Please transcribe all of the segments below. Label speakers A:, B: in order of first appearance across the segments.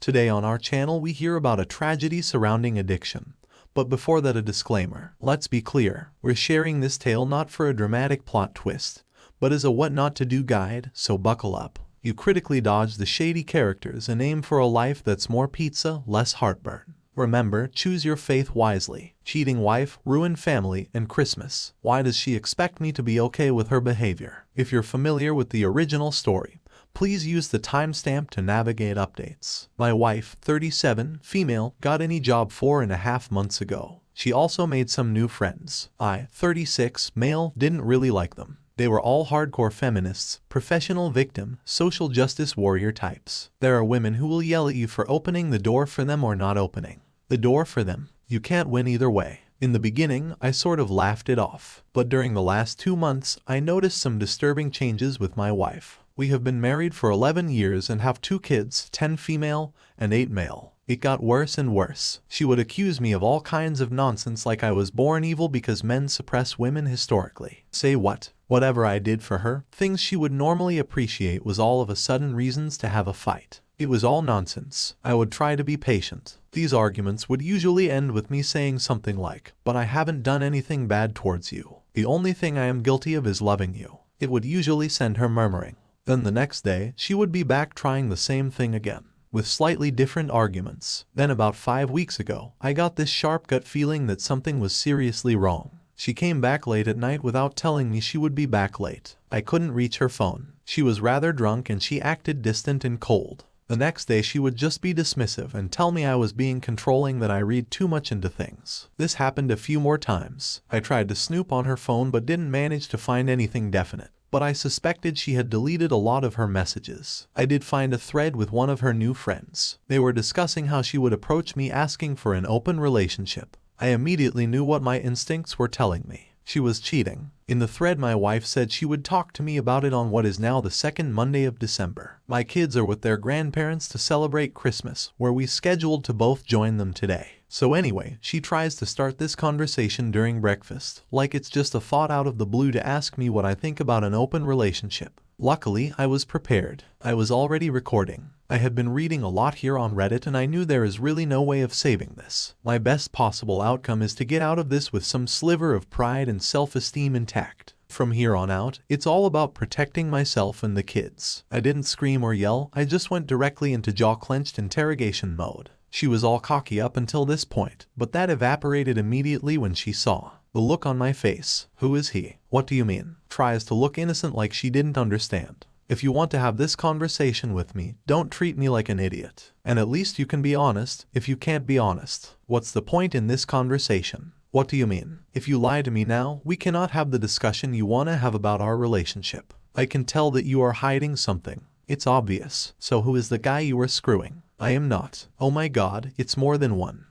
A: Today on our channel we hear about a tragedy surrounding addiction. But before that, a disclaimer. Let's be clear, we're sharing this tale not for a dramatic plot twist, but as a what not to do guide, so buckle up. You critically dodge the shady characters and aim for a life that's more pizza, less heartburn. Remember, choose your faith wisely. Cheating wife, ruined family, and Christmas. Why does she expect me to be okay with her behavior? If you're familiar with the original story, please use the timestamp to navigate updates. My wife, 37, female, got any job 4.5 months ago. She also made some new friends. I, 36, male, didn't really like them. They were all hardcore feminists, professional victim, social justice warrior types. There are women who will yell at you for opening the door for them or not opening the door for them. You can't win either way. In the beginning, I sort of laughed it off. But during the last 2 months, I noticed some disturbing changes with my wife. We have been married for 11 years and have 2 kids, 10 female and 8 male. It got worse and worse. She would accuse me of all kinds of nonsense like I was born evil because men suppress women historically. Say what? Whatever I did for her, things she would normally appreciate, was all of a sudden reasons to have a fight. It was all nonsense. I would try to be patient. These arguments would usually end with me saying something like, "But I haven't done anything bad towards you. The only thing I am guilty of is loving you." It would usually send her murmuring. Then the next day, she would be back trying the same thing again, with slightly different arguments. Then about 5 weeks ago, I got this sharp gut feeling that something was seriously wrong. She came back late at night without telling me she would be back late. I couldn't reach her phone. She was rather drunk and she acted distant and cold. The next day she would just be dismissive and tell me I was being controlling, that I read too much into things. This happened a few more times. I tried to snoop on her phone but didn't manage to find anything definite. But I suspected she had deleted a lot of her messages. I did find a thread with one of her new friends. They were discussing how she would approach me asking for an open relationship. I immediately knew what my instincts were telling me. She was cheating. In the thread, my wife said she would talk to me about it on what is now the second Monday of December. My kids are with their grandparents to celebrate Christmas, where we scheduled to both join them today. So anyway, she tries to start this conversation during breakfast, like it's just a thought out of the blue to ask me what I think about an open relationship. Luckily, I was prepared. I was already recording. I had been reading a lot here on Reddit and I knew there is really no way of saving this. My best possible outcome is to get out of this with some sliver of pride and self-esteem intact. From here on out, it's all about protecting myself and the kids. I didn't scream or yell, I just went directly into jaw-clenched interrogation mode. She was all cocky up until this point, but that evaporated immediately when she saw the look on my face. "Who is he? What do you mean?" Tries to look innocent like she didn't understand. If you want to have this conversation with me, don't treat me like an idiot. And at least you can be honest. If you can't be honest, what's the point in this conversation? What do you mean? If you lie to me now, we cannot have the discussion you want to have about our relationship. I can tell that you are hiding something. It's obvious. So who is the guy you are screwing? I am not. Oh my god, it's more than one.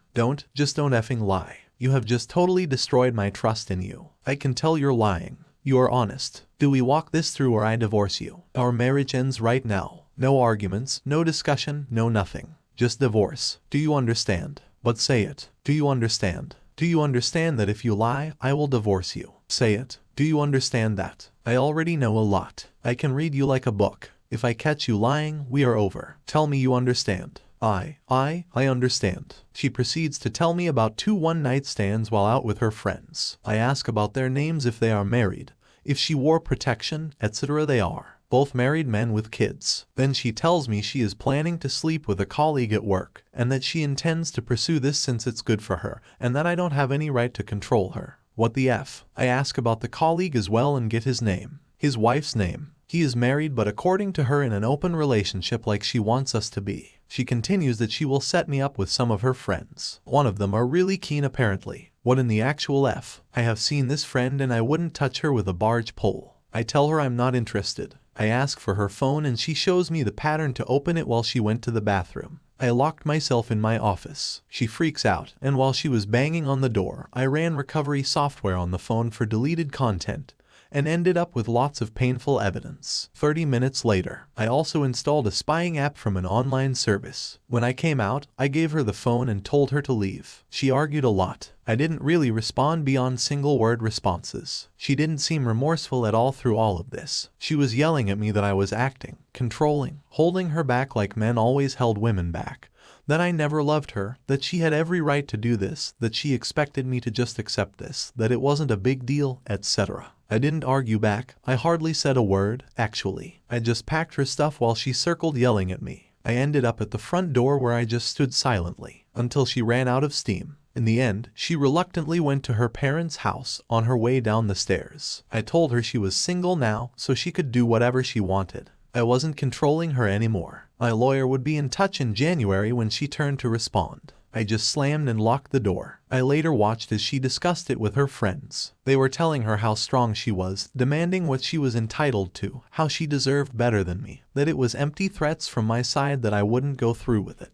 A: Just don't effing lie. You have just totally destroyed my trust in you. I can tell you're lying. You are honest. Do we walk this through or I divorce you? Our marriage ends right now. No arguments, no discussion, no nothing. Just divorce. Do you understand? But say it. Do you understand? Do you understand that if you lie, I will divorce you? Say it. Do you understand that? I already know a lot. I can read you like a book. If I catch you lying, we are over. Tell me you understand. I understand. She proceeds to tell me about 2 one-night stands while out with her friends. I ask about their names, if they are married, if she wore protection, etc. They are both married men with kids. Then she tells me she is planning to sleep with a colleague at work, and that she intends to pursue this since it's good for her, and that I don't have any right to control her. What the F? I ask about the colleague as well and get his name. His wife's name. He is married but according to her in an open relationship like she wants us to be. She continues that she will set me up with some of her friends. One of them are really keen apparently. What in the actual F? I have seen this friend and I wouldn't touch her with a barge pole. I tell her I'm not interested. I ask for her phone and she shows me the pattern to open it while she went to the bathroom. I locked myself in my office. She freaks out, and while she was banging on the door, I ran recovery software on the phone for deleted content, and ended up with lots of painful evidence. 30 minutes later, I also installed a spying app from an online service. When I came out, I gave her the phone and told her to leave. She argued a lot. I didn't really respond beyond single-word responses. She didn't seem remorseful at all through all of this. She was yelling at me that I was acting, controlling, holding her back like men always held women back, that I never loved her, that she had every right to do this, that she expected me to just accept this, that it wasn't a big deal, etc. I didn't argue back. I hardly said a word, actually. I just packed her stuff while she circled yelling at me. I ended up at the front door where I just stood silently until she ran out of steam. In the end, she reluctantly went to her parents' house on her way down the stairs. I told her she was single now, so she could do whatever she wanted. I wasn't controlling her anymore. My lawyer would be in touch in January when she turned to respond. I just slammed and locked the door. I later watched as she discussed it with her friends. They were telling her how strong she was, demanding what she was entitled to, how she deserved better than me, that it was empty threats from my side that I wouldn't go through with it.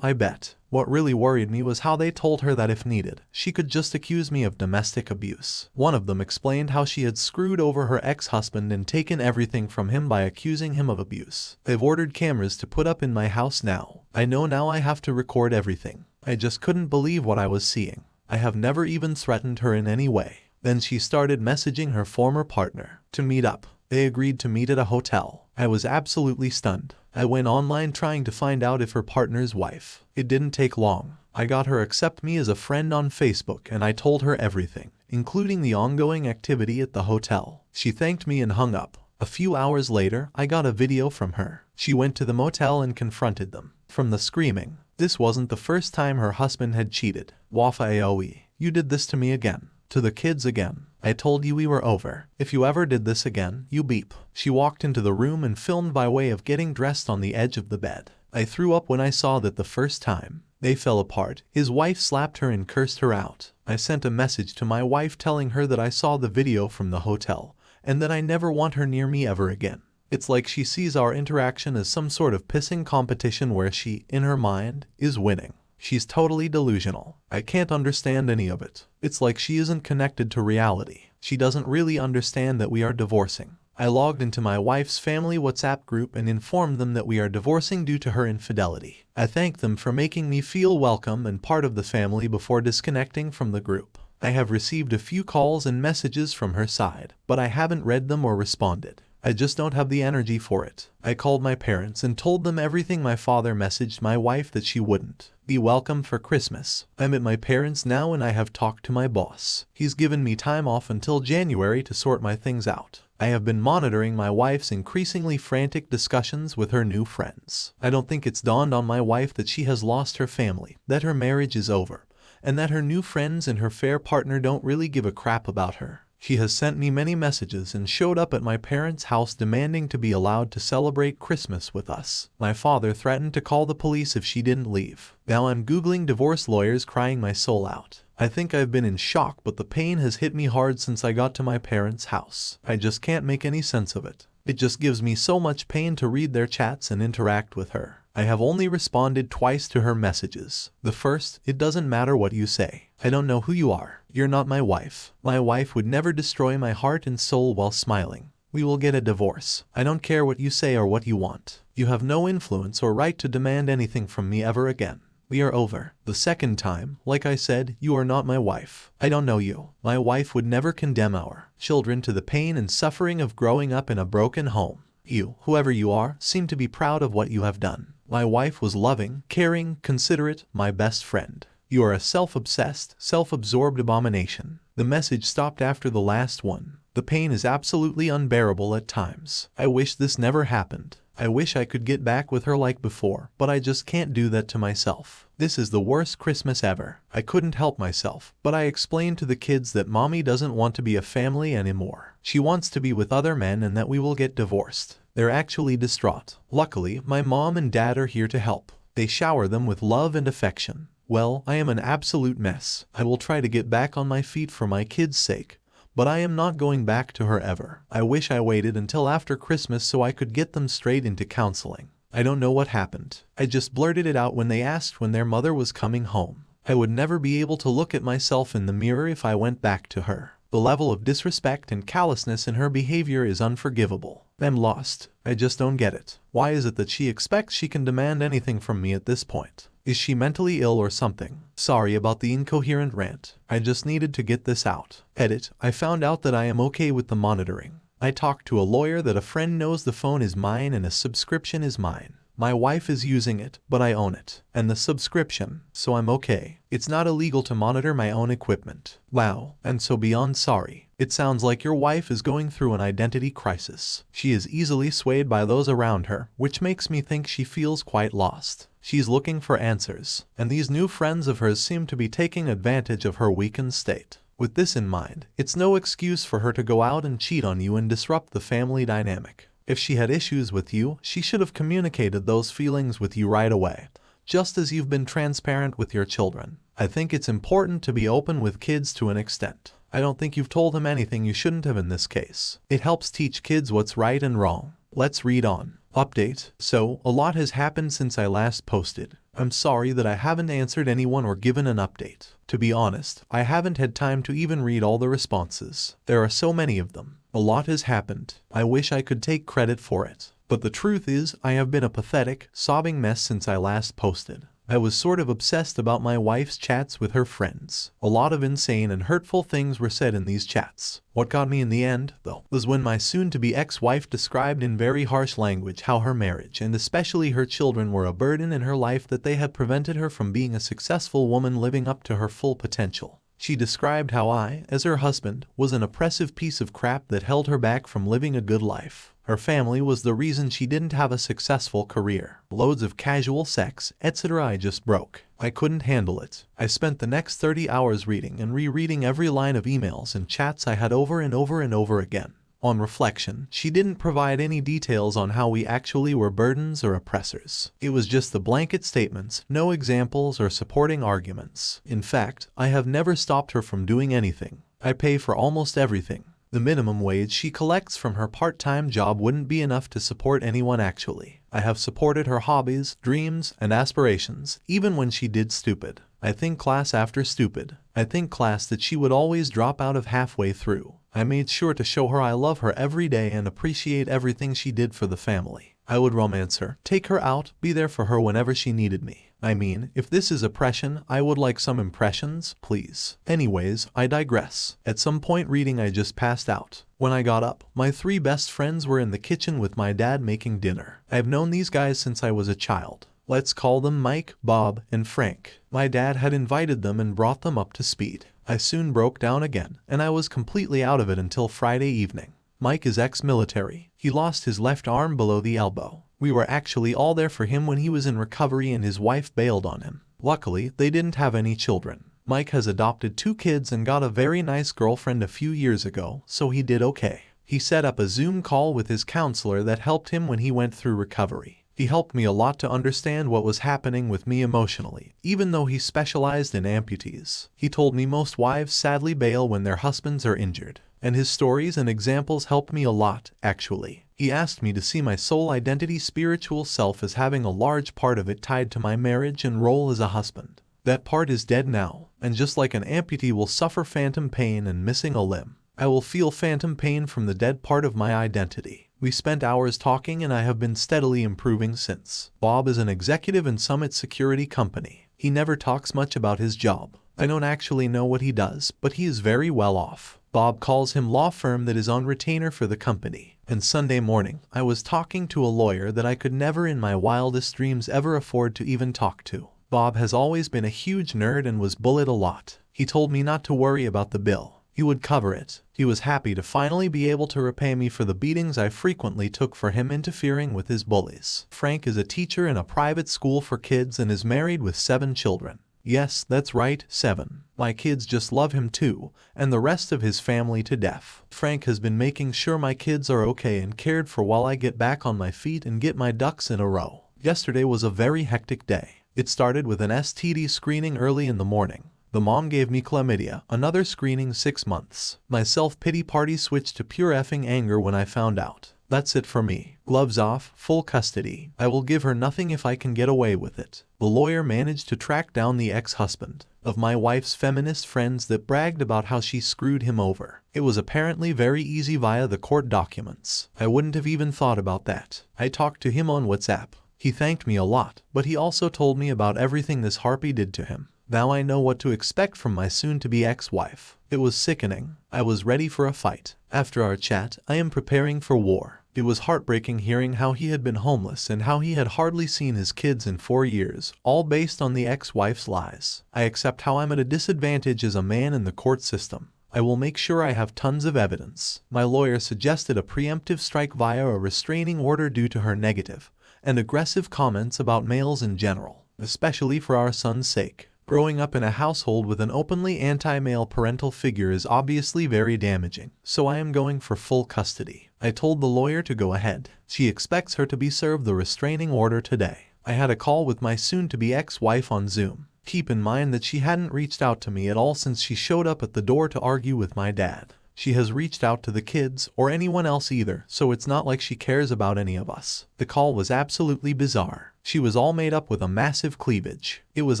A: I bet. What really worried me was how they told her that if needed, she could just accuse me of domestic abuse. One of them explained how she had screwed over her ex-husband and taken everything from him by accusing him of abuse. They've ordered cameras to put up in my house now. I know now I have to record everything. I just couldn't believe what I was seeing. I have never even threatened her in any way. Then she started messaging her former partner to meet up. They agreed to meet at a hotel. I was absolutely stunned. I went online trying to find out if her partner's wife. It didn't take long. I got her accept me as a friend on Facebook and I told her everything, including the ongoing activity at the hotel. She thanked me and hung up. A few hours later, I got a video from her. She went to the motel and confronted them. From the screaming, this wasn't the first time her husband had cheated. Wafa Aoe, you did this to me again. To the kids again. I told you we were over. If you ever did this again, you beep. She walked into the room and filmed by way of getting dressed on the edge of the bed. I threw up when I saw that the first time. They fell apart. His wife slapped her and cursed her out. I sent a message to my wife telling her that I saw the video from the hotel and that I never want her near me ever again. It's like she sees our interaction as some sort of pissing competition where she, in her mind, is winning. She's totally delusional. I can't understand any of it. It's like she isn't connected to reality. She doesn't really understand that we are divorcing. I logged into my wife's family WhatsApp group and informed them that we are divorcing due to her infidelity. I thanked them for making me feel welcome and part of the family before disconnecting from the group. I have received a few calls and messages from her side, but I haven't read them or responded. I just don't have the energy for it. I called my parents and told them everything. My father messaged my wife that she wouldn't be welcome for Christmas. I'm at my parents' now and I have talked to my boss. He's given me time off until January to sort my things out. I have been monitoring my wife's increasingly frantic discussions with her new friends. I don't think it's dawned on my wife that she has lost her family, that her marriage is over, and that her new friends and her fair partner don't really give a crap about her. She has sent me many messages and showed up at my parents' house demanding to be allowed to celebrate Christmas with us. My father threatened to call the police if she didn't leave. Now I'm Googling divorce lawyers, crying my soul out. I think I've been in shock, but the pain has hit me hard since I got to my parents' house. I just can't make any sense of it. It just gives me so much pain to read their chats and interact with her. I have only responded twice to her messages. The first, it doesn't matter what you say. I don't know who you are. You're not my wife. My wife would never destroy my heart and soul while smiling. We will get a divorce. I don't care what you say or what you want. You have no influence or right to demand anything from me ever again. We are over. The second time, like I said, you are not my wife. I don't know you. My wife would never condemn our children to the pain and suffering of growing up in a broken home. You, whoever you are, seem to be proud of what you have done. My wife was loving, caring, considerate, my best friend. You are a self-obsessed, self-absorbed abomination. The message stopped after the last one. The pain is absolutely unbearable at times. I wish this never happened. I wish I could get back with her like before, but I just can't do that to myself. This is the worst Christmas ever. I couldn't help myself, but I explained to the kids that mommy doesn't want to be a family anymore. She wants to be with other men and that we will get divorced. They're actually distraught. Luckily, my mom and dad are here to help. They shower them with love and affection. Well, I am an absolute mess. I will try to get back on my feet for my kids' sake, but I am not going back to her ever. I wish I waited until after Christmas so I could get them straight into counseling. I don't know what happened. I just blurted it out when they asked when their mother was coming home. I would never be able to look at myself in the mirror if I went back to her. The level of disrespect and callousness in her behavior is unforgivable. I'm lost. I just don't get it. Why is it that she expects she can demand anything from me at this point? Is she mentally ill or something? Sorry about the incoherent rant. I just needed to get this out. Edit. I found out that I am okay with the monitoring. I talked to a lawyer that a friend knows the phone is mine and a subscription is mine. My wife is using it, but I own it. And the subscription, so I'm okay. It's not illegal to monitor my own equipment. Wow, and so beyond sorry. It sounds like your wife is going through an identity crisis. She is easily swayed by those around her, which makes me think she feels quite lost. She's looking for answers, and these new friends of hers seem to be taking advantage of her weakened state. With this in mind, it's no excuse for her to go out and cheat on you and disrupt the family dynamic. If she had issues with you, she should have communicated those feelings with you right away, just as you've been transparent with your children. I think it's important to be open with kids to an extent. I don't think you've told them anything you shouldn't have in this case. It helps teach kids what's right and wrong. Let's read on. Update. So, a lot has happened since I last posted. I'm sorry that I haven't answered anyone or given an update. To be honest, I haven't had time to even read all the responses. There are so many of them. A lot has happened. I wish I could take credit for it. But the truth is, I have been a pathetic, sobbing mess since I last posted. I was sort of obsessed about my wife's chats with her friends. A lot of insane and hurtful things were said in these chats. What got me in the end, though, was when my soon-to-be ex-wife described in very harsh language how her marriage and especially her children were a burden in her life, that they had prevented her from being a successful woman living up to her full potential. She described how I, as her husband, was an oppressive piece of crap that held her back from living a good life. Her family was the reason she didn't have a successful career. Loads of casual sex, etc. I just broke. I couldn't handle it. I spent the next 30 hours reading and rereading every line of emails and chats I had over and over and over again. On reflection, she didn't provide any details on how we actually were burdens or oppressors. It was just the blanket statements, no examples or supporting arguments. In fact, I have never stopped her from doing anything. I pay for almost everything. The minimum wage she collects from her part-time job wouldn't be enough to support anyone actually. I have supported her hobbies, dreams, and aspirations, even when she did stupid. I think class after stupid. I think class that she would always drop out of halfway through. I made sure to show her I love her every day and appreciate everything she did for the family. I would romance her, take her out, be there for her whenever she needed me. I mean, if this is oppression, I would like some impressions, please. Anyways, I digress. At some point reading I just passed out. When I got up, my 3 best friends were in the kitchen with my dad making dinner. I've known these guys since I was a child. Let's call them Mike, Bob, and Frank. My dad had invited them and brought them up to speed. I soon broke down again, and I was completely out of it until Friday evening. Mike is ex-military. He lost his left arm below the elbow. We were actually all there for him when he was in recovery and his wife bailed on him. Luckily, they didn't have any children. Mike has adopted 2 kids and got a very nice girlfriend a few years ago, so he did okay. He set up a Zoom call with his counselor that helped him when he went through recovery. He helped me a lot to understand what was happening with me emotionally, even though he specialized in amputees. He told me most wives sadly bail when their husbands are injured. And his stories and examples helped me a lot, actually. He asked me to see my soul identity spiritual self as having a large part of it tied to my marriage and role as a husband. That part is dead now, and just like an amputee will suffer phantom pain and missing a limb, I will feel phantom pain from the dead part of my identity. We spent hours talking and I have been steadily improving since. Bob is an executive in Summit Security Company. He never talks much about his job. I don't actually know what he does, but he is very well off. Bob calls him law firm that is on retainer for the company. And Sunday morning, I was talking to a lawyer that I could never in my wildest dreams ever afford to even talk to. Bob has always been a huge nerd and was bullied a lot. He told me not to worry about the bill. He would cover it. He was happy to finally be able to repay me for the beatings I frequently took for him interfering with his bullies. Frank is a teacher in a private school for kids and is married with 7 children. Yes, that's right, 7. My kids just love him too, and the rest of his family to death. Frank has been making sure my kids are okay and cared for while I get back on my feet and get my ducks in a row. Yesterday was a very hectic day. It started with an STD screening early in the morning. The mom gave me chlamydia, another screening 6 months. My self-pity party switched to pure effing anger when I found out. That's it for me. Gloves off, full custody. I will give her nothing if I can get away with it. The lawyer managed to track down the ex-husband of my wife's feminist friends that bragged about how she screwed him over. It was apparently very easy via the court documents. I wouldn't have even thought about that. I talked to him on WhatsApp. He thanked me a lot, but he also told me about everything this harpy did to him. Now I know what to expect from my soon-to-be ex-wife. It was sickening. I was ready for a fight. After our chat, I am preparing for war. It was heartbreaking hearing how he had been homeless and how he had hardly seen his kids in 4 years, all based on the ex-wife's lies. I accept how I'm at a disadvantage as a man in the court system. I will make sure I have tons of evidence. My lawyer suggested a preemptive strike via a restraining order due to her negative and aggressive comments about males in general, especially for our son's sake. Growing up in a household with an openly anti-male parental figure is obviously very damaging, so I am going for full custody. I told the lawyer to go ahead. She expects her to be served the restraining order today. I had a call with my soon-to-be ex-wife on Zoom. Keep in mind that she hadn't reached out to me at all since she showed up at the door to argue with my dad. She has reached out to the kids or anyone else either, so it's not like she cares about any of us. The call was absolutely bizarre. She was all made up with a massive cleavage. It was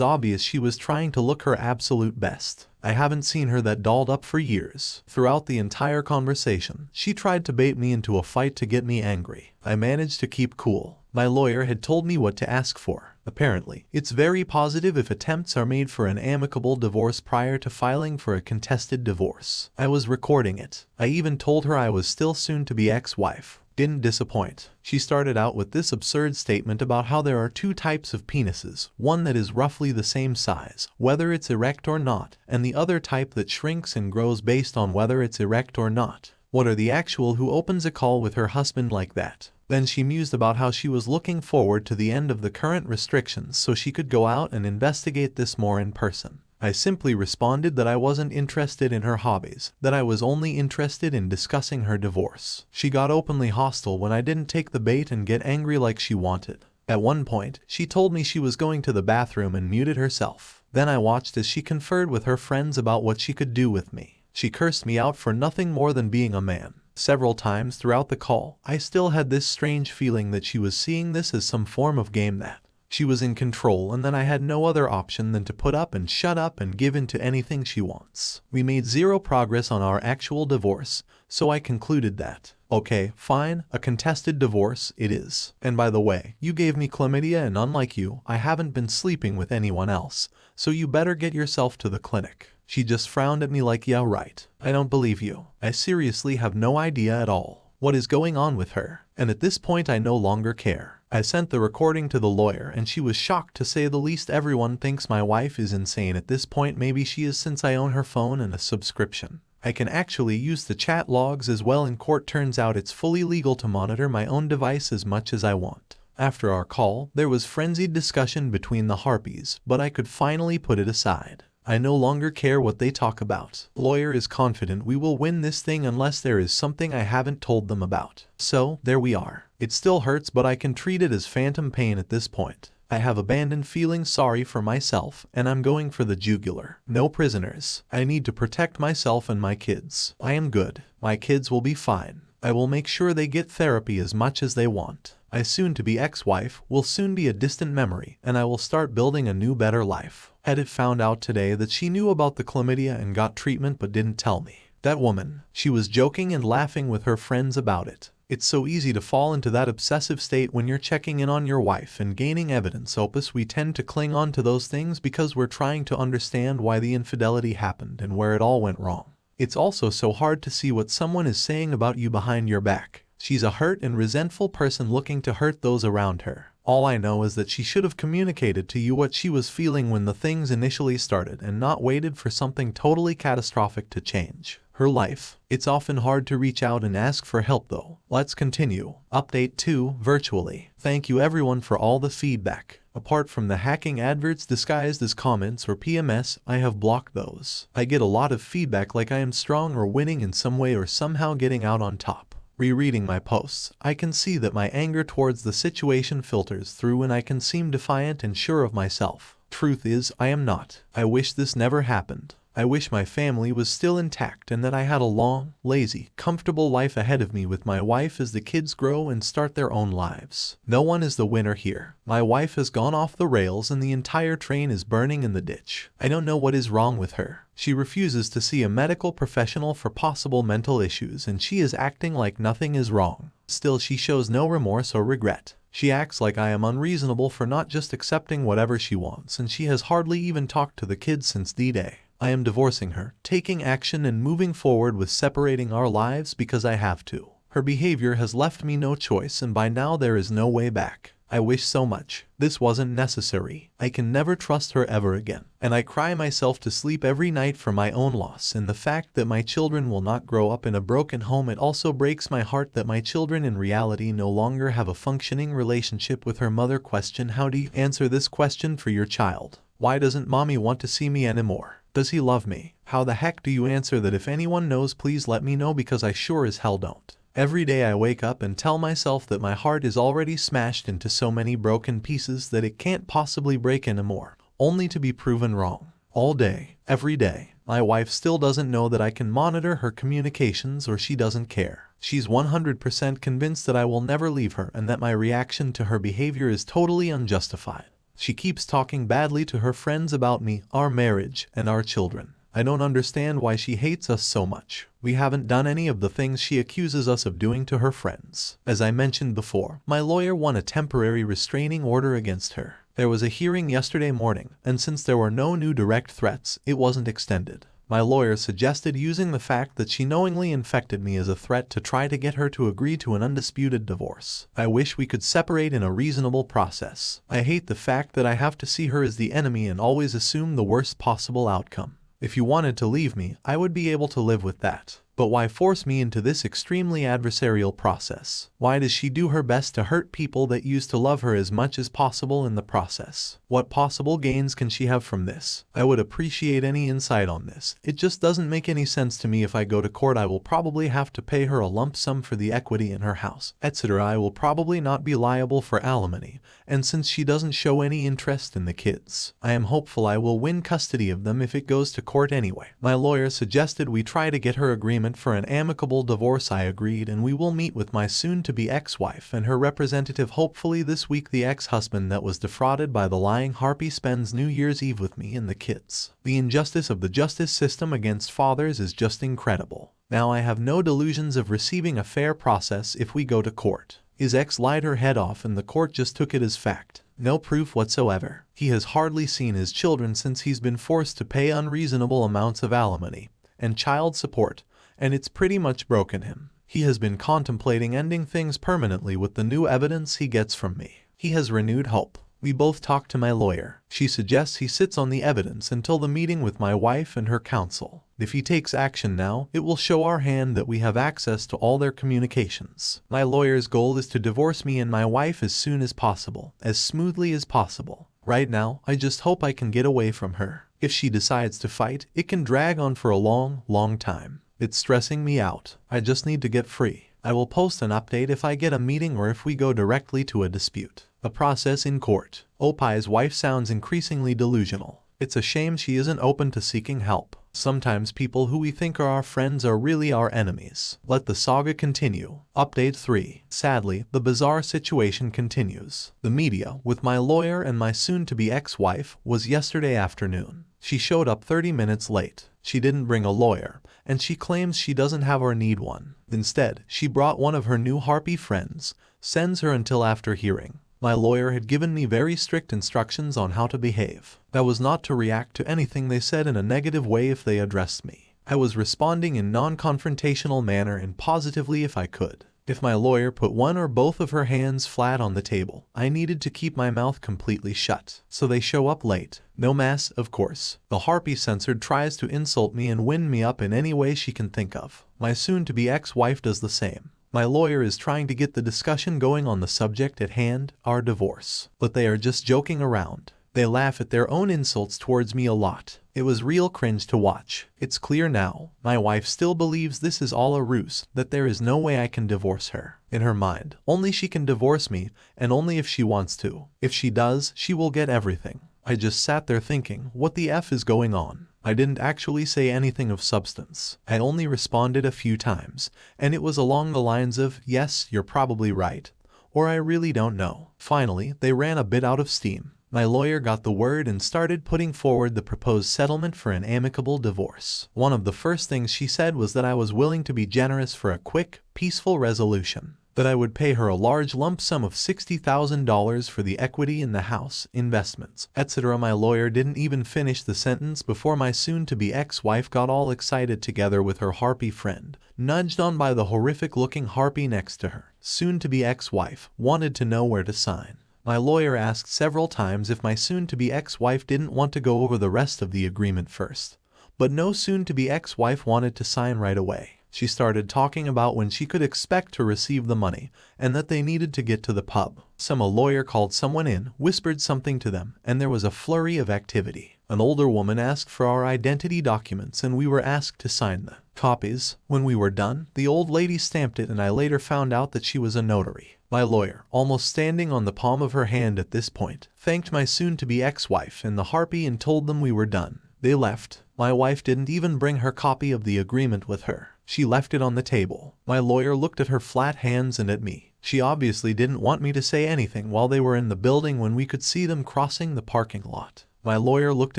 A: obvious she was trying to look her absolute best. I haven't seen her that dolled up for years. Throughout the entire conversation, she tried to bait me into a fight to get me angry. I managed to keep cool. My lawyer had told me what to ask for. Apparently, it's very positive if attempts are made for an amicable divorce prior to filing for a contested divorce. I was recording it. I even told her I was still soon-to-be ex-wife. Didn't disappoint. She started out with this absurd statement about how there are 2 types of penises, one that is roughly the same size, whether it's erect or not, and the other type that shrinks and grows based on whether it's erect or not. What are the actual who opens a call with her husband like that? Then she mused about how she was looking forward to the end of the current restrictions so she could go out and investigate this more in person. I simply responded that I wasn't interested in her hobbies, that I was only interested in discussing her divorce. She got openly hostile when I didn't take the bait and get angry like she wanted. At one point, she told me she was going to the bathroom and muted herself. Then I watched as she conferred with her friends about what she could do with me. She cursed me out for nothing more than being a man. Several times throughout the call, I still had this strange feeling that she was seeing this as some form of game, that she was in control, and then I had no other option than to put up and shut up and give in to anything she wants. We made zero progress on our actual divorce, so I concluded that, okay, fine, a contested divorce it is. And by the way, you gave me chlamydia and unlike you, I haven't been sleeping with anyone else, so you better get yourself to the clinic. She just frowned at me like, yeah, right. I don't believe you. I seriously have no idea at all what is going on with her, and at this point I no longer care. I sent the recording to the lawyer and she was shocked to say the least. Everyone thinks my wife is insane at this point. Maybe she is, since I own her phone and a subscription. I can actually use the chat logs as well in court. Turns out it's fully legal to monitor my own device as much as I want. After our call, there was frenzied discussion between the harpies, but I could finally put it aside. I no longer care what they talk about. Lawyer is confident we will win this thing unless there is something I haven't told them about. So, there we are. It still hurts, but I can treat it as phantom pain at this point. I have abandoned feeling sorry for myself, and I'm going for the jugular. No prisoners. I need to protect myself and my kids. I am good. My kids will be fine. I will make sure they get therapy as much as they want. My soon-to-be ex-wife will soon be a distant memory, and I will start building a new, better life. Had it found out today that she knew about the chlamydia and got treatment but didn't tell me. That woman, she was joking and laughing with her friends about it. It's so easy to fall into that obsessive state when you're checking in on your wife and gaining evidence. We tend to cling on to those things because we're trying to understand why the infidelity happened and where it all went wrong. It's also so hard to see what someone is saying about you behind your back. She's a hurt and resentful person looking to hurt those around her. All I know is that she should have communicated to you what she was feeling when the things initially started and not waited for something totally catastrophic to change her life. It's often hard to reach out and ask for help though. Let's continue. Update 2, virtually. Thank you everyone for all the feedback. Apart from the hacking adverts disguised as comments or PMS, I have blocked those. I get a lot of feedback like I am strong or winning in some way or somehow getting out on top. Rereading my posts, I can see that my anger towards the situation filters through and I can seem defiant and sure of myself. Truth is, I am not. I wish this never happened. I wish my family was still intact and that I had a long, lazy, comfortable life ahead of me with my wife as the kids grow and start their own lives. No one is the winner here. My wife has gone off the rails and the entire train is burning in the ditch. I don't know what is wrong with her. She refuses to see a medical professional for possible mental issues and she is acting like nothing is wrong. Still, she shows no remorse or regret. She acts like I am unreasonable for not just accepting whatever she wants, and she has hardly even talked to the kids since D-Day. I am divorcing her, taking action and moving forward with separating our lives because I have to. Her behavior has left me no choice, and by now there is no way back. I wish so much this wasn't necessary. I can never trust her ever again. And I cry myself to sleep every night for my own loss and the fact that my children will not grow up in a broken home. It also breaks my heart that my children in reality no longer have a functioning relationship with her mother. Question: how do you answer this question for your child? Why doesn't mommy want to see me anymore? Does he love me? How the heck do you answer that? If anyone knows, please let me know, because I sure as hell don't. Every day I wake up and tell myself that my heart is already smashed into so many broken pieces that it can't possibly break anymore, only to be proven wrong. All day, every day, my wife still doesn't know that I can monitor her communications, or she doesn't care. She's 100% convinced that I will never leave her and that my reaction to her behavior is totally unjustified. She keeps talking badly to her friends about me, our marriage, and our children. I don't understand why she hates us so much. We haven't done any of the things she accuses us of doing to her friends. As I mentioned before, my lawyer won a temporary restraining order against her. There was a hearing yesterday morning, and since there were no new direct threats, it wasn't extended. My lawyer suggested using the fact that she knowingly infected me as a threat to try to get her to agree to an undisputed divorce. I wish we could separate in a reasonable process. I hate the fact that I have to see her as the enemy and always assume the worst possible outcome. If you wanted to leave me, I would be able to live with that. But why force me into this extremely adversarial process? Why does she do her best to hurt people that used to love her as much as possible in the process? What possible gains can she have from this? I would appreciate any insight on this. It just doesn't make any sense to me. If I go to court, I will probably have to pay her a lump sum for the equity in her house, etc. I will probably not be liable for alimony, and since she doesn't show any interest in the kids, I am hopeful I will win custody of them if it goes to court anyway. My lawyer suggested we try to get her agreement for an amicable divorce. I agreed, and we will meet with my soon-to-be ex-wife and her representative hopefully this week. The ex-husband that was defrauded by the lying harpy spends New Year's Eve with me and the kids. The injustice of the justice system against fathers is just incredible. Now I have no delusions of receiving a fair process if we go to court. His ex lied her head off and the court just took it as fact. No proof whatsoever. He has hardly seen his children since he's been forced to pay unreasonable amounts of alimony and child support, and it's pretty much broken him. He has been contemplating ending things permanently with the new evidence he gets from me. He has renewed hope. We both talk to my lawyer. She suggests he sits on the evidence until the meeting with my wife and her counsel. If he takes action now, it will show our hand that we have access to all their communications. My lawyer's goal is to divorce me and my wife as soon as possible, as smoothly as possible. Right now, I just hope I can get away from her. If she decides to fight, it can drag on for a long, long time. It's stressing me out. I just need to get free. I will post an update if I get a meeting or if we go directly to a dispute. A process in court. Opai's wife sounds increasingly delusional. It's a shame she isn't open to seeking help. Sometimes people who we think are our friends are really our enemies. Let the saga continue. Update 3. Sadly, the bizarre situation continues. The media, with my lawyer and my soon-to-be ex-wife, was yesterday afternoon. She showed up 30 minutes late. She didn't bring a lawyer, and she claims she doesn't have or need one. Instead, she brought one of her new harpy friends, sends her until after hearing. My lawyer had given me very strict instructions on how to behave. That was not to react to anything they said in a negative way if they addressed me. I was responding in non-confrontational manner and positively if I could. If my lawyer put one or both of her hands flat on the table, I needed to keep my mouth completely shut. So they show up late. No mass, of course. The harpy censored tries to insult me and wind me up in any way she can think of. My soon-to-be ex-wife does the same. My lawyer is trying to get the discussion going on the subject at hand, our divorce. But they are just joking around. They laugh at their own insults towards me a lot. It was real cringe to watch. It's clear now. My wife still believes this is all a ruse, that there is no way I can divorce her. In her mind, only she can divorce me, and only if she wants to. If she does, she will get everything. I just sat there thinking, what the F is going on? I didn't actually say anything of substance. I only responded a few times, and it was along the lines of, yes, you're probably right, or I really don't know. Finally, they ran a bit out of steam. My lawyer got the word and started putting forward the proposed settlement for an amicable divorce. One of the first things she said was that I was willing to be generous for a quick, peaceful resolution. that I would pay her a large lump sum of $60,000 for the equity in the house, investments, etc. My lawyer didn't even finish the sentence before my soon-to-be ex-wife got all excited together with her harpy friend, nudged on by the horrific-looking harpy next to her. Soon-to-be ex-wife wanted to know where to sign. My lawyer asked several times if my soon-to-be ex-wife didn't want to go over the rest of the agreement first. But no soon-to-be ex-wife wanted to sign right away. She started talking about when she could expect to receive the money, and that they needed to get to the pub. A lawyer called someone in, whispered something to them, and there was a flurry of activity. An older woman asked for our identity documents and we were asked to sign the copies. When we were done, the old lady stamped it and I later found out that she was a notary. My lawyer, almost standing on the palm of her hand at this point, thanked my soon-to-be ex-wife and the harpy and told them we were done. They left. My wife didn't even bring her copy of the agreement with her. She left it on the table. My lawyer looked at her flat hands and at me. She obviously didn't want me to say anything while they were in the building when we could see them crossing the parking lot. My lawyer looked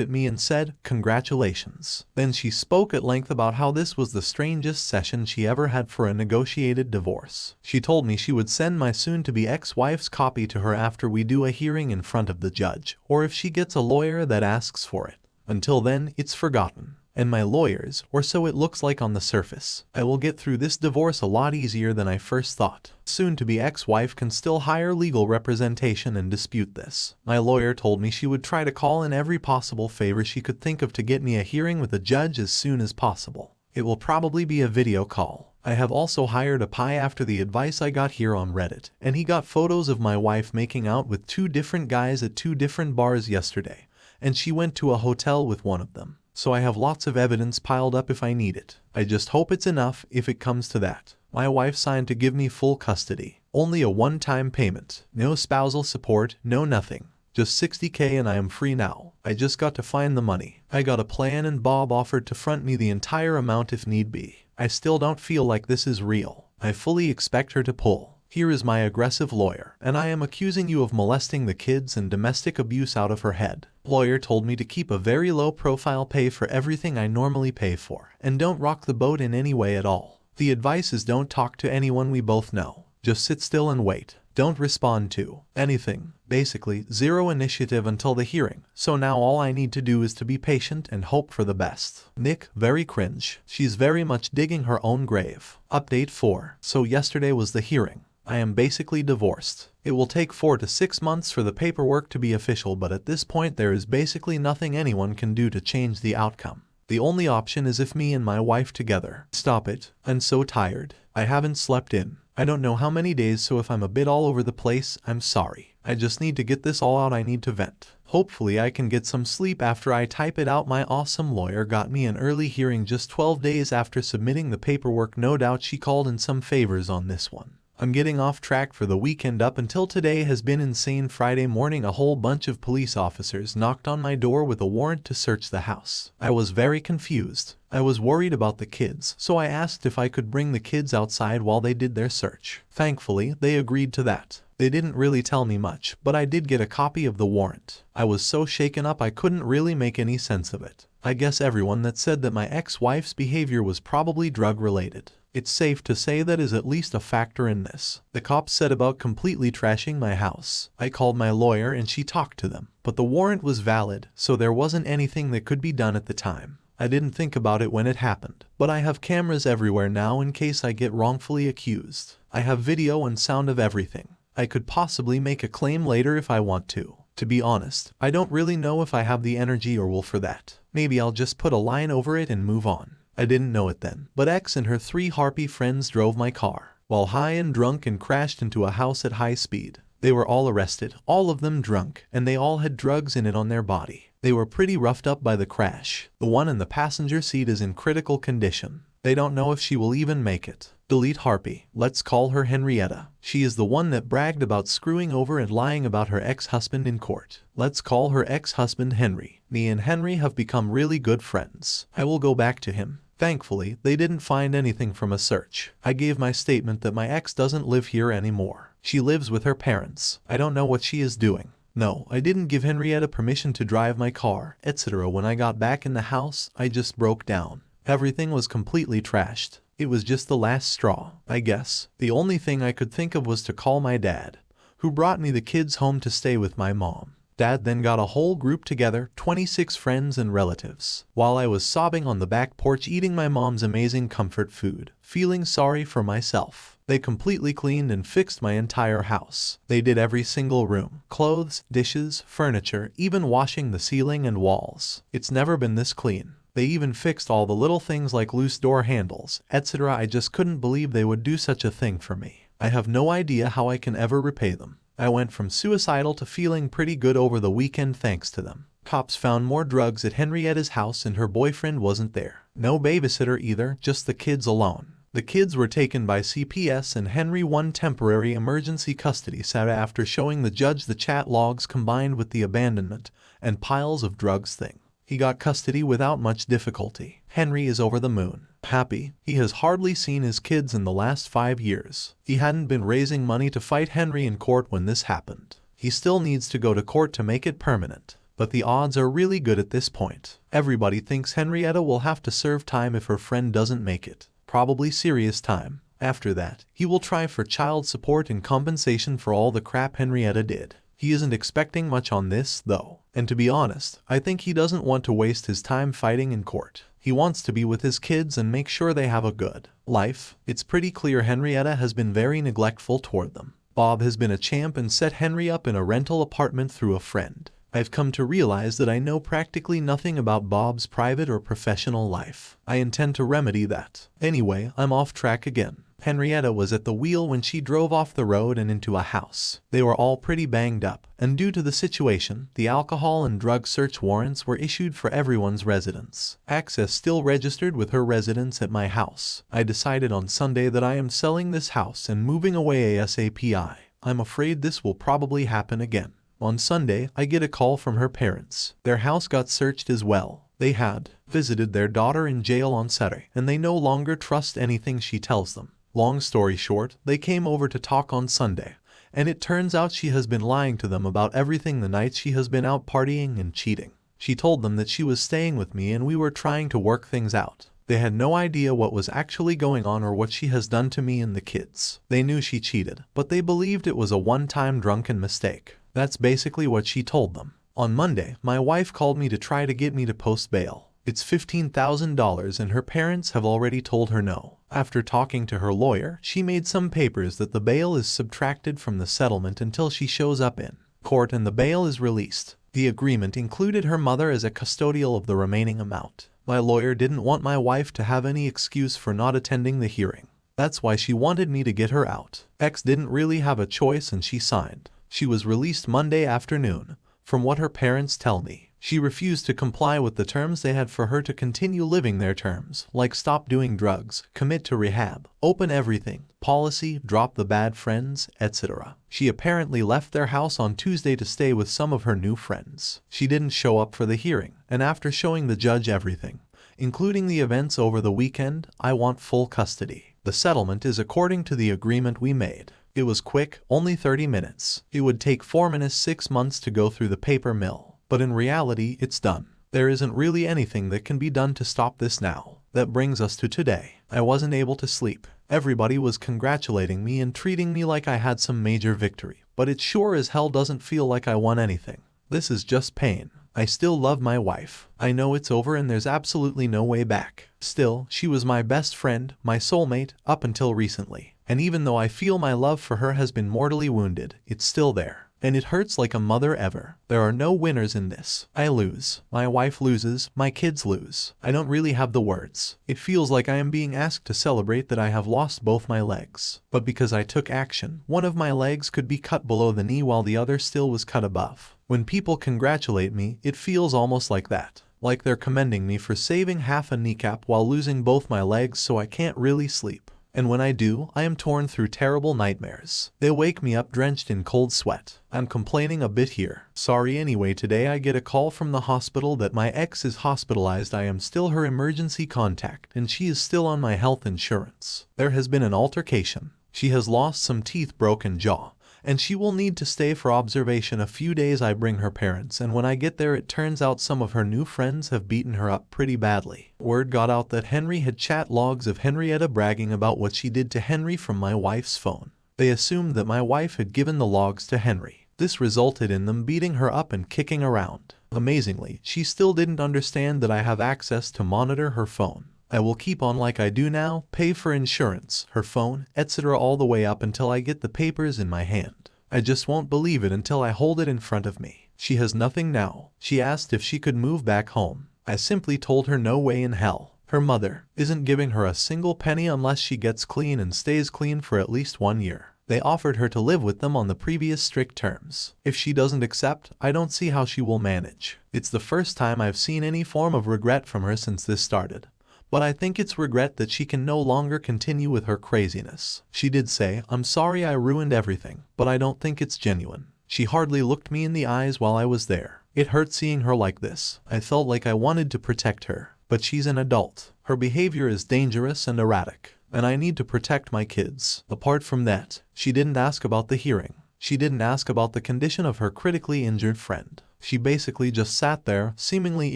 A: at me and said, "Congratulations." Then she spoke at length about how this was the strangest session she ever had for a negotiated divorce. She told me she would send my soon-to-be ex-wife's copy to her after we do a hearing in front of the judge, or if she gets a lawyer that asks for it. Until then, it's forgotten. And my lawyers, or so it looks like on the surface. I will get through this divorce a lot easier than I first thought. Soon-to-be ex-wife can still hire legal representation and dispute this. My lawyer told me she would try to call in every possible favor she could think of to get me a hearing with a judge as soon as possible. It will probably be a video call. I have also hired a PI after the advice I got here on Reddit, and he got photos of my wife making out with 2 different guys at 2 different bars yesterday, and she went to a hotel with one of them. So I have lots of evidence piled up if I need it. I just hope it's enough if it comes to that. My wife signed to give me full custody. Only a one-time payment. No spousal support, no nothing. Just $60K and I am free now. I just got to find the money. I got a plan and Bob offered to front me the entire amount if need be. I still don't feel like this is real. I fully expect her to pull. Here is my aggressive lawyer, and I am accusing you of molesting the kids and domestic abuse out of her head. Lawyer told me to keep a very low profile, pay for everything I normally pay for, and don't rock the boat in any way at all. The advice is don't talk to anyone we both know. Just sit still and wait. Don't respond to anything. Basically, zero initiative until the hearing. So now all I need to do is to be patient and hope for the best. Nick, very cringe. She's very much digging her own grave. Update 4. So yesterday was the hearing. I am basically divorced. It will take 4 to 6 months for the paperwork to be official, but at this point there is basically nothing anyone can do to change the outcome. The only option is if me and my wife together. Stop it. I'm so tired. I haven't slept in I don't know how many days, so if I'm a bit all over the place, I'm sorry. I just need to get this all out. I need to vent. Hopefully I can get some sleep after I type it out. My awesome lawyer got me an early hearing just 12 days after submitting the paperwork. No doubt she called in some favors on this one. I'm getting off track for the weekend. Up until today has been insane. Friday morning a whole bunch of police officers knocked on my door with a warrant to search the house. I was very confused. I was worried about the kids, so I asked if I could bring the kids outside while they did their search. Thankfully, they agreed to that. They didn't really tell me much, but I did get a copy of the warrant. I was so shaken up I couldn't really make any sense of it. I guess everyone that said that my ex-wife's behavior was probably drug-related. It's safe to say that is at least a factor in this. The cops said about completely trashing my house. I called my lawyer and she talked to them, but the warrant was valid, so there wasn't anything that could be done at the time. I didn't think about it when it happened, but I have cameras everywhere now in case I get wrongfully accused. I have video and sound of everything. I could possibly make a claim later if I want to. To be honest, I don't really know if I have the energy or will for that. Maybe I'll just put a line over it and move on. I didn't know it then, but X and her 3 harpy friends drove my car while high and drunk and crashed into a house at high speed. They were all arrested, all of them drunk, and they all had drugs in it on their body. They were pretty roughed up by the crash. The one in the passenger seat is in critical condition. They don't know if she will even make it. Delete Harpy. Let's call her Henrietta. She is the one that bragged about screwing over and lying about her ex-husband in court. Let's call her ex-husband Henry. Me and Henry have become really good friends. I will go back to him. Thankfully, they didn't find anything from a search. I gave my statement that my ex doesn't live here anymore. She lives with her parents. I don't know what she is doing. No, I didn't give Henrietta permission to drive my car, etc. When I got back in the house, I just broke down. Everything was completely trashed. It was just the last straw, I guess. The only thing I could think of was to call my dad, who brought me the kids home to stay with my mom. Dad then got a whole group together, 26 friends and relatives, while I was sobbing on the back porch eating my mom's amazing comfort food, feeling sorry for myself. They completely cleaned and fixed my entire house. They did every single room, clothes, dishes, furniture, even washing the ceiling and walls. It's never been this clean. They even fixed all the little things like loose door handles, etc. I just couldn't believe they would do such a thing for me. I have no idea how I can ever repay them. I went from suicidal to feeling pretty good over the weekend thanks to them. Cops found more drugs at Henrietta's house and her boyfriend wasn't there. No babysitter either, just the kids alone. The kids were taken by CPS and Henry won temporary emergency custody after showing the judge the chat logs combined with the abandonment and piles of drugs thing. He got custody without much difficulty. Henry is over the moon. Happy. He has hardly seen his kids in the last 5 years. He hadn't been raising money to fight Henry in court when this happened. He still needs to go to court to make it permanent. But the odds are really good at this point. Everybody thinks Henrietta will have to serve time if her friend doesn't make it. Probably serious time. After that, he will try for child support and compensation for all the crap Henrietta did. He isn't expecting much on this, though. And to be honest, I think he doesn't want to waste his time fighting in court. He wants to be with his kids and make sure they have a good life. It's pretty clear Henrietta has been very neglectful toward them. Bob has been a champ and set Henry up in a rental apartment through a friend. I've come to realize that I know practically nothing about Bob's private or professional life. I intend to remedy that. Anyway, I'm off track again. Henrietta was at the wheel when she drove off the road and into a house. They were all pretty banged up, and due to the situation, the alcohol and drug search warrants were issued for everyone's residence. Access still registered with her residence at my house. I decided on Sunday that I am selling this house and moving away ASAP. I'm afraid this will probably happen again. On Sunday, I get a call from her parents. Their house got searched as well. They had visited their daughter in jail on Saturday, and they no longer trust anything she tells them. Long story short, they came over to talk on Sunday, and it turns out she has been lying to them about everything the nights she has been out partying and cheating. She told them that she was staying with me and we were trying to work things out. They had no idea what was actually going on or what she has done to me and the kids. They knew she cheated, but they believed it was a one-time drunken mistake. That's basically what she told them. On Monday, my wife called me to try to get me to post bail. It's $15,000 and her parents have already told her no. After talking to her lawyer, she made some papers that the bail is subtracted from the settlement until she shows up in court and the bail is released. The agreement included her mother as a custodial of the remaining amount. My lawyer didn't want my wife to have any excuse for not attending the hearing. That's why she wanted me to get her out. X didn't really have a choice and she signed. She was released Monday afternoon. From what her parents tell me, she refused to comply with the terms they had for her to continue living their terms, like stop doing drugs, commit to rehab, open everything, policy, drop the bad friends, etc. She apparently left their house on Tuesday to stay with some of her new friends. She didn't show up for the hearing, and after showing the judge everything, including the events over the weekend, I want full custody. The settlement is according to the agreement we made. It was quick, only 30 minutes. It would take 6 months to go through the paper mill. But in reality, it's done. There isn't really anything that can be done to stop this now. That brings us to today. I wasn't able to sleep. Everybody was congratulating me and treating me like I had some major victory. But it sure as hell doesn't feel like I won anything. This is just pain. I still love my wife. I know it's over and there's absolutely no way back. Still, she was my best friend, my soulmate, up until recently. And even though I feel my love for her has been mortally wounded, it's still there. And it hurts like a mother ever. There are no winners in this. I lose. My wife loses. My kids lose. I don't really have the words. It feels like I am being asked to celebrate that I have lost both my legs. But because I took action, one of my legs could be cut below the knee while the other still was cut above. When people congratulate me, it feels almost like that. Like they're commending me for saving half a kneecap while losing both my legs so I can't really sleep. And when I do, I am torn through terrible nightmares. They wake me up drenched in cold sweat. I'm complaining a bit here. Sorry anyway. Today I get a call from the hospital that my ex is hospitalized. I am still her emergency contact and she is still on my health insurance. There has been an altercation. She has lost some teeth, broken jaw, and she will need to stay for observation a few days. I bring her parents, and when I get there it turns out some of her new friends have beaten her up pretty badly. Word got out that Henry had chat logs of Henrietta bragging about what she did to Henry from my wife's phone. They assumed that my wife had given the logs to Henry. This resulted in them beating her up and kicking around. Amazingly, she still didn't understand that I have access to monitor her phone. I will keep on like I do now, pay for insurance, her phone, etc. all the way up until I get the papers in my hand. I just won't believe it until I hold it in front of me. She has nothing now. She asked if she could move back home. I simply told her no way in hell. Her mother isn't giving her a single penny unless she gets clean and stays clean for at least 1 year. They offered her to live with them on the previous strict terms. If she doesn't accept, I don't see how she will manage. It's the first time I've seen any form of regret from her since this started. But I think it's regret that she can no longer continue with her craziness. She did say, "I'm sorry I ruined everything, but I don't think it's genuine." She hardly looked me in the eyes while I was there. It hurt seeing her like this. I felt like I wanted to protect her. But she's an adult. Her behavior is dangerous and erratic. And I need to protect my kids. Apart from that, she didn't ask about the hearing. She didn't ask about the condition of her critically injured friend. She basically just sat there, seemingly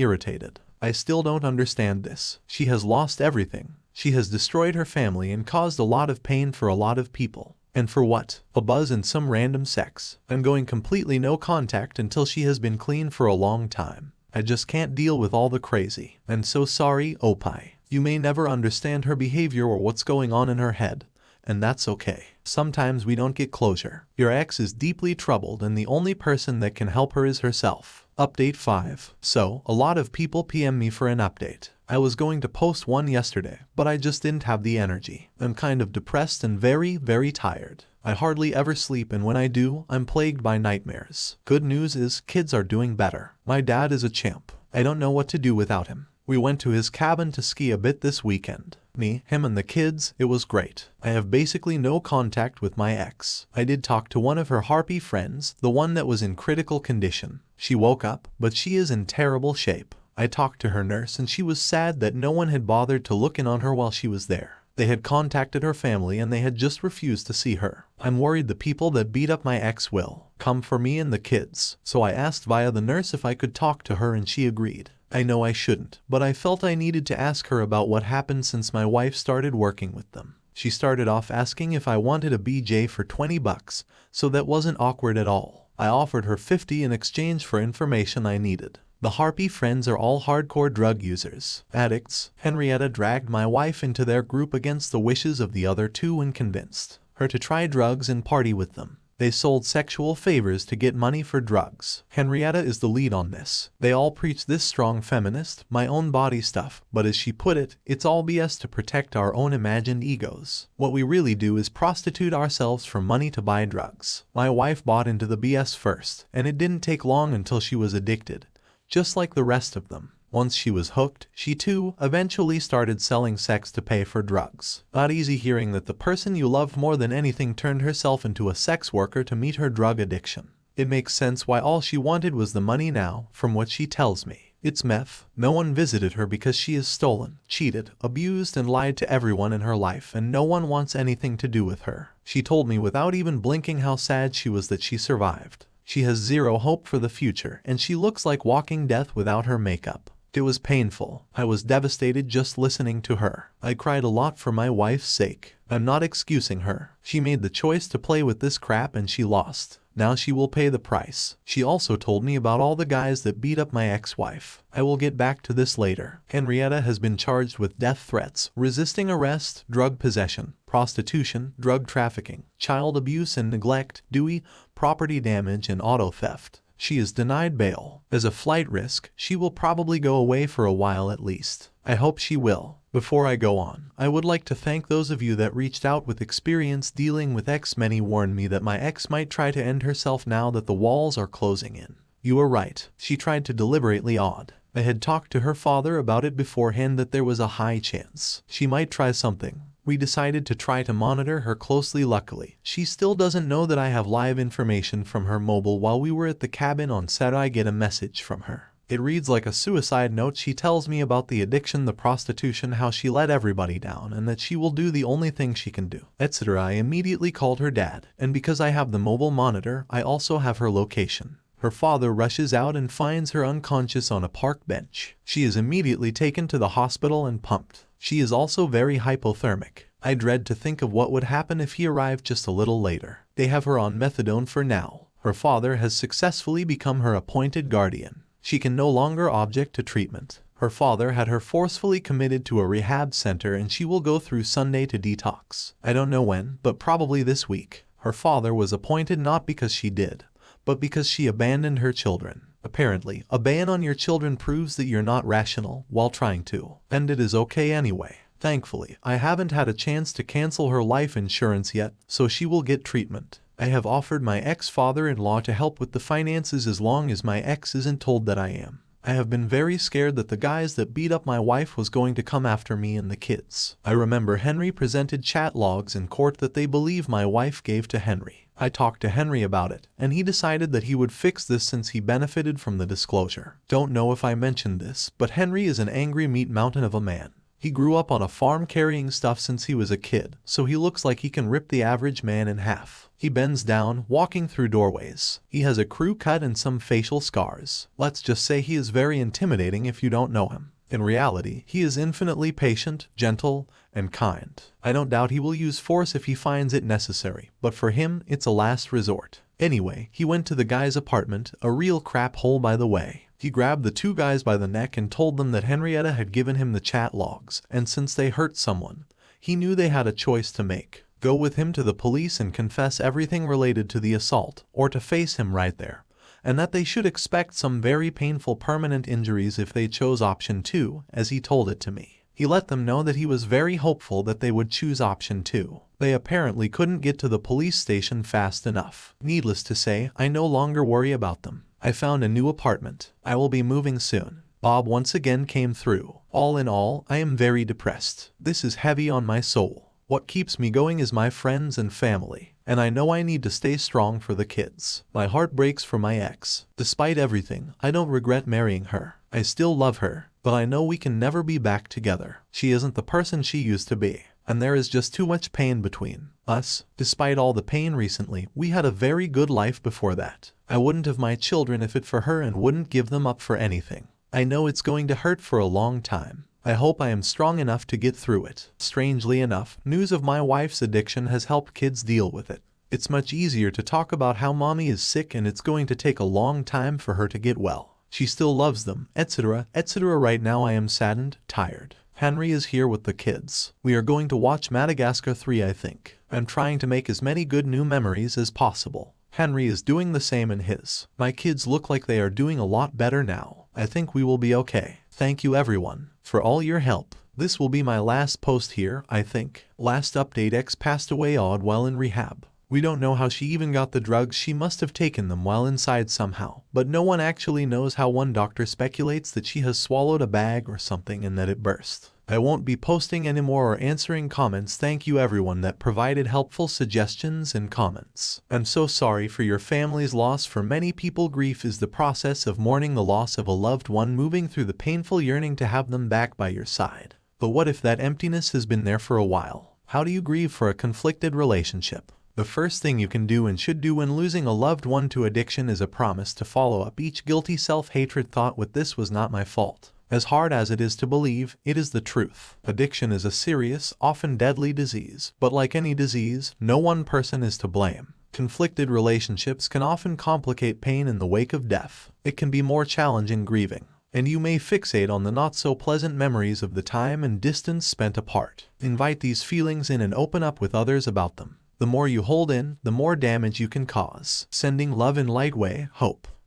A: irritated. I still don't understand this. She has lost everything. She has destroyed her family and caused a lot of pain for a lot of people. And for what? A buzz and some random sex. And going completely no contact until she has been clean for a long time. I just can't deal with all the crazy. I'm so sorry, Opie. You may never understand her behavior or what's going on in her head. And that's okay. Sometimes we don't get closure. Your ex is deeply troubled and the only person that can help her is herself. Update 5. So, a lot of people PM me for an update. I was going to post one yesterday, but I just didn't have the energy. I'm kind of depressed and very, very tired. I hardly ever sleep, and when I do, I'm plagued by nightmares. Good news is, kids are doing better. My dad is a champ. I don't know what to do without him. We went to his cabin to ski a bit this weekend. Me, him and the kids, it was great. I have basically no contact with my ex. I did talk to one of her harpy friends, the one that was in critical condition. She woke up, but she is in terrible shape. I talked to her nurse and she was sad that no one had bothered to look in on her while she was there. They had contacted her family and they had just refused to see her. I'm worried the people that beat up my ex will come for me and the kids. So I asked via the nurse if I could talk to her and she agreed. I know I shouldn't, but I felt I needed to ask her about what happened since my wife started working with them. She started off asking if I wanted a BJ for $20, so that wasn't awkward at all. I offered her $50 in exchange for information I needed. The harpy friends are all hardcore drug users, addicts. Henrietta dragged my wife into their group against the wishes of the other two and convinced her to try drugs and party with them. They sold sexual favors to get money for drugs. Henrietta is the lead on this. They all preach this strong feminist, my own body stuff, but as she put it, it's all BS to protect our own imagined egos. What we really do is prostitute ourselves for money to buy drugs. My wife bought into the BS first, and it didn't take long until she was addicted, just like the rest of them. Once she was hooked, she too eventually started selling sex to pay for drugs. Not easy hearing that the person you loved more than anything turned herself into a sex worker to meet her drug addiction. It makes sense why all she wanted was the money now, from what she tells me. It's meth. No one visited her because she is stolen, cheated, abused, and lied to everyone in her life, and no one wants anything to do with her. She told me without even blinking how sad she was that she survived. She has zero hope for the future, and she looks like walking death without her makeup. It was painful. I was devastated just listening to her. I cried a lot for my wife's sake. I'm not excusing her. She made the choice to play with this crap and she lost. Now she will pay the price. She also told me about all the guys that beat up my ex-wife. I will get back to this later. Henrietta has been charged with death threats, resisting arrest, drug possession, prostitution, drug trafficking, child abuse and neglect, Dewey, property damage, and auto theft. She is denied bail. As a flight risk, she will probably go away for a while at least. I hope she will. Before I go on, I would like to thank those of you that reached out with experience dealing with ex. Many warned me that my ex might try to end herself now that the walls are closing in. You were right. She tried to deliberately odd. I had talked to her father about it beforehand that there was a high chance she might try something. We decided to try to monitor her closely. Luckily, she still doesn't know that I have live information from her mobile. While we were at the cabin on set, I get a message from her. It reads like a suicide note. She tells me about the addiction, the prostitution, how she let everybody down, and that she will do the only thing she can do, etc. I immediately called her dad, and because I have the mobile monitor, I also have her location. Her father rushes out and finds her unconscious on a park bench. She is immediately taken to the hospital and pumped. She is also very hypothermic. I dread to think of what would happen if he arrived just a little later. They have her on methadone for now. Her father has successfully become her appointed guardian. She can no longer object to treatment. Her father had her forcefully committed to a rehab center and she will go through Sunday to detox. I don't know when, but probably this week. Her father was appointed not because she did, but because she abandoned her children. Apparently, a ban on your children proves that you're not rational while trying to, and it is okay anyway. Thankfully, I haven't had a chance to cancel her life insurance yet, so she will get treatment. I have offered my ex-father-in-law to help with the finances as long as my ex isn't told that I am. I have been very scared that the guys that beat up my wife was going to come after me and the kids. I remember Henry presented chat logs in court that they believe my wife gave to Henry. I talked to Henry about it, and he decided that he would fix this since he benefited from the disclosure. Don't know if I mentioned this, but Henry is an angry meat mountain of a man. He grew up on a farm carrying stuff since he was a kid, so he looks like he can rip the average man in half. He bends down, walking through doorways. He has a crew cut and some facial scars. Let's just say he is very intimidating if you don't know him. In reality, he is infinitely patient, gentle, and kind. I don't doubt he will use force if he finds it necessary, but for him, it's a last resort. Anyway, he went to the guy's apartment, a real crap hole by the way. He grabbed the two guys by the neck and told them that Henrietta had given him the chat logs, and since they hurt someone, he knew they had a choice to make. Go with him to the police and confess everything related to the assault, or to face him right there, and that they should expect some very painful permanent injuries if they chose option 2, as he told it to me. He let them know that he was very hopeful that they would choose option 2. They apparently couldn't get to the police station fast enough. Needless to say, I no longer worry about them. I found a new apartment. I will be moving soon. Bob once again came through. All in all, I am very depressed. This is heavy on my soul. What keeps me going is my friends and family, and I know I need to stay strong for the kids. My heart breaks for my ex. Despite everything, I don't regret marrying her. I still love her, but I know we can never be back together. She isn't the person she used to be, and there is just too much pain between us. Despite all the pain recently, we had a very good life before that. I wouldn't have my children if it for her and wouldn't give them up for anything. I know it's going to hurt for a long time. I hope I am strong enough to get through it. Strangely enough, news of my wife's addiction has helped kids deal with it. It's much easier to talk about how mommy is sick and it's going to take a long time for her to get well. She still loves them, etc., etc. Right now I am saddened, tired. Henry is here with the kids. We are going to watch Madagascar 3, I think. I'm trying to make as many good new memories as possible. Henry is doing the same in his. My kids look like they are doing a lot better now. I think we will be okay. Thank you everyone for all your help. This will be my last post here, I think. Last update: X passed away odd while in rehab. We don't know how she even got the drugs. She must have taken them while inside somehow. But no one actually knows how. One doctor speculates that she has swallowed a bag or something and that it burst. I won't be posting anymore or answering comments. Thank you everyone that provided helpful suggestions and comments. I'm so sorry for your family's loss. For many people, grief is the process of mourning the loss of a loved one, moving through the painful yearning to have them back by your side. But what if that emptiness has been there for a while? How do you grieve for a conflicted relationship? The first thing you can do and should do when losing a loved one to addiction is a promise to follow up each guilty self-hatred thought with "this was not my fault." As hard as it is to believe, it is the truth. Addiction is a serious, often deadly disease, but like any disease, no one person is to blame. Conflicted relationships can often complicate pain in the wake of death. It can be more challenging grieving, and you may fixate on the not-so-pleasant memories of the time and distance spent apart. Invite these feelings in and open up with others about them. The more you hold in, the more damage you can cause. Sending love in light way, hope.